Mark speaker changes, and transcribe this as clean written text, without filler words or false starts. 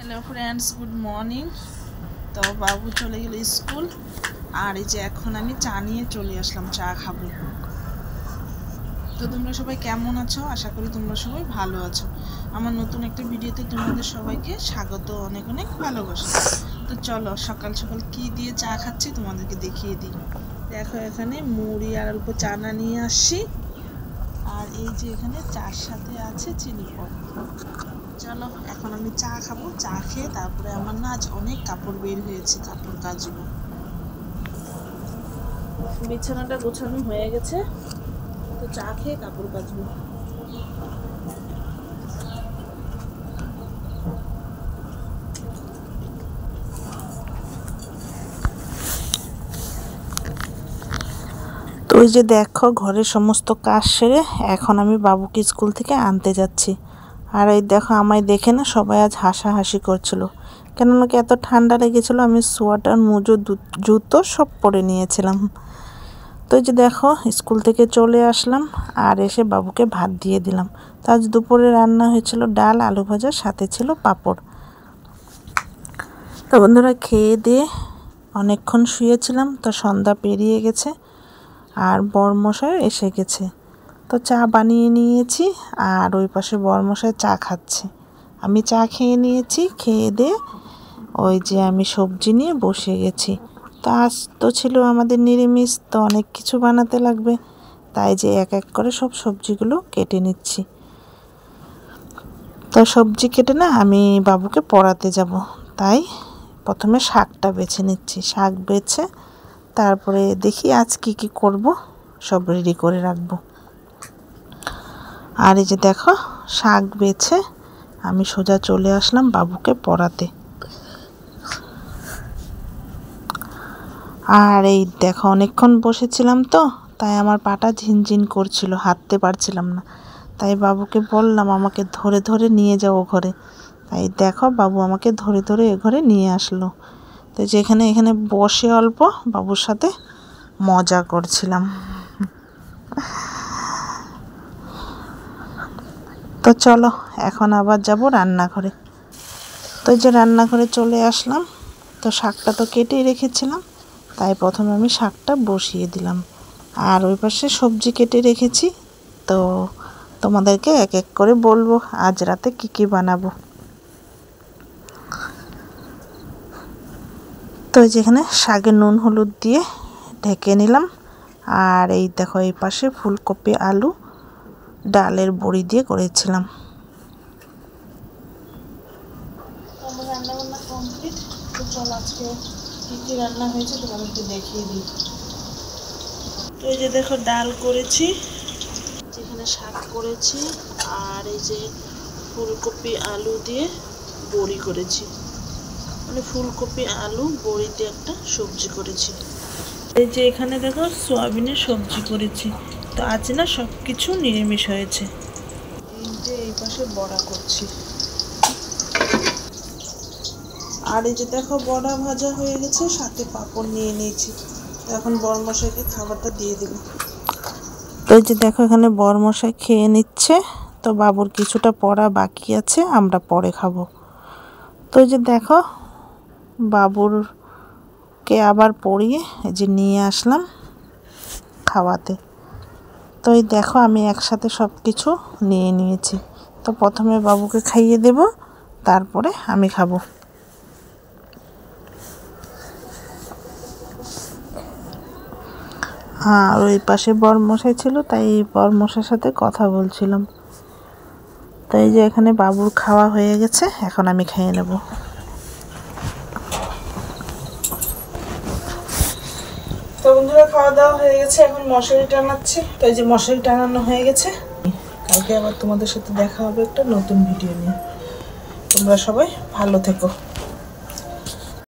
Speaker 1: Hello friends, good morning. তো বাবু চলে গেল স্কুল, আর এই যে এখন আমি চা নিয়ে চলে আসলাম, চা খাবো। তো তোমরা সবাই কেমন আছো? আশা করি তোমরা সবাই ভালো আছো। আমার নতুন একটা ভিডিওতে তোমাদের সবাইকে স্বাগত, অনেক অনেক ভালোবাসা। তো চলো সকাল সকাল কি দিয়ে চা খাচ্ছি তোমাদেরকে দেখিয়ে দিই। দেখো, এখানে মুড়ি আর অল্প চানা নিয়ে আসছি, আর এই যে এখানে চার সাথে আছে চিনি পড়। চলো এখন আমি চা খাবো, চা খেয়ে তারপরে আমার না আজ অনেক কাপড় বের হয়েছে, কাপড় কাচবো। বিছানাটা গোছানো হয়ে গেছে, তো চা খেয়ে কাপড় কাচবো। তো ওই যে দেখো, ঘরের সমস্ত কাজ সেরে এখন আমি বাবুকে স্কুল থেকে আনতে যাচ্ছি। আর এই দেখো, আমায় দেখে না সবাই আজ হাসাহাসি করছিল, কেননা কি এত ঠান্ডা লেগেছিলো। আমি সোয়েটার, মোজো, জুতো সব পরে নিয়েছিলাম। তো এই যে দেখো, স্কুল থেকে চলে আসলাম আর এসে বাবুকে ভাত দিয়ে দিলাম। তো আজ দুপুরে রান্না হয়েছিল ডাল, আলু ভাজা, সাথে ছিল পাঁপড়। তো বন্ধুরা, খেয়ে দিয়ে অনেকক্ষণ শুয়েছিলাম, তো সন্ধ্যা পেরিয়ে গেছে আর বরমশাই এসে গেছে। তো চা বানিয়ে নিয়েছি আর ওই পাশে বরমশাই চা খাচ্ছে। আমি চা খেয়ে নিয়েছি, খেয়ে দিয়ে ওই যে আমি সবজি নিয়ে বসে গেছি। তো আজ তো ছিল আমাদের নিরামিষ, তো অনেক কিছু বানাতে লাগবে, তাই যে এক এক করে সব সবজিগুলো কেটে নিচ্ছি। তো সবজি কেটে না আমি বাবুকে পড়াতে যাব, তাই প্রথমে শাকটা বেছে নিচ্ছি। শাক বেছে তারপরে দেখি আজ কি কি করব, সব রেডি করে রাখবো। আর এই যে দেখো, শাক বেছে আমি সোজা চলে আসলাম বাবুকে পড়াতে। আর এই দেখো, অনেকক্ষণ বসেছিলাম তো, তাই আমার পাটা ঝিনঝিন করছিল, হাঁটতে পারছিলাম না। তাই বাবুকে বললাম আমাকে ধরে ধরে নিয়ে যাও ঘরে। তাই দেখো, বাবু আমাকে ধরে ধরে এ ঘরে নিয়ে আসলো। তো যেখানে এখানে বসে অল্প বাবুর সাথে মজা করছিলাম। তো চলো এখন আবার যাব রান্নাঘরে। তো যে রান্নাঘরে চলে আসলাম, তো শাকটা তো কেটেই রেখেছিলাম, তাই প্রথমে আমি শাকটা বসিয়ে দিলাম। আর ওই পাশে সবজি কেটে রেখেছি, তো তোমাদেরকে এক এক করে বলবো আজ রাতে কী কী বানাবো। তো যেখানে শাকে নুন হলুদ দিয়ে ঢেকে নিলাম। আর এই দেখো, এই পাশে ফুলকপি, আলু, ডালের বড়ি দিয়ে করেছিলাম। আমার রান্নাবান্না কমপ্লিট। তো চল আজকে কী কী রান্না হয়েছে তোমাদেরকে দেখিয়ে দিই। তো এই যে দেখো, ডাল করেছি, যেখানে শাক করেছি, আর এই যে ফুলকপি আলু দিয়ে বড়ি করেছি, মানে ফুলকপি আলু বড়ি দিয়ে একটা সবজি করেছি। এই যে এখানে দেখো, সয়াবিনের সবজি করেছি। তো আজ না সব কিছু নিরামিষ হয়েছে। এই যে এই পাশে বড়া করছি, আর এই যে দেখো বড়া ভাজা হয়ে গেছে, সাথে পাঁপড় নিয়ে নিয়েছি। এখন বরমশাইকে খাবারটা দিয়ে দেব। তো এই যে দেখো, এখানে বরমশাই খেয়ে নিচ্ছে। তো বাবুর কিছুটা পড়া বাকি আছে, আমরা পরে খাবো। তো এই যে দেখো, বাবুরকে আবার পড়িয়ে এই যে নিয়ে আসলাম খাওয়াতে। তো এই দেখো, আমি একসাথে সব কিছু নিয়ে নিয়েছি। তো প্রথমে বাবুকে খাইয়ে দেব, তারপরে আমি খাবো। আর ওই পাশে বরমশাই ছিল, তাই বরমশাইয়ের সাথে কথা বলছিলাম। তো এই যে এখানে বাবুর খাওয়া হয়ে গেছে, এখন আমি খেয়ে নেব। তো বন্ধুরা, খাওয়া দাওয়া হয়ে গেছে, এখন মশারি টানাচ্ছি। তো এই যে মশারি টানানো হয়ে গেছে। কালকে আবার তোমাদের সাথে দেখা হবে একটা নতুন ভিডিও নিয়ে। তোমরা সবাই ভালো থেকো।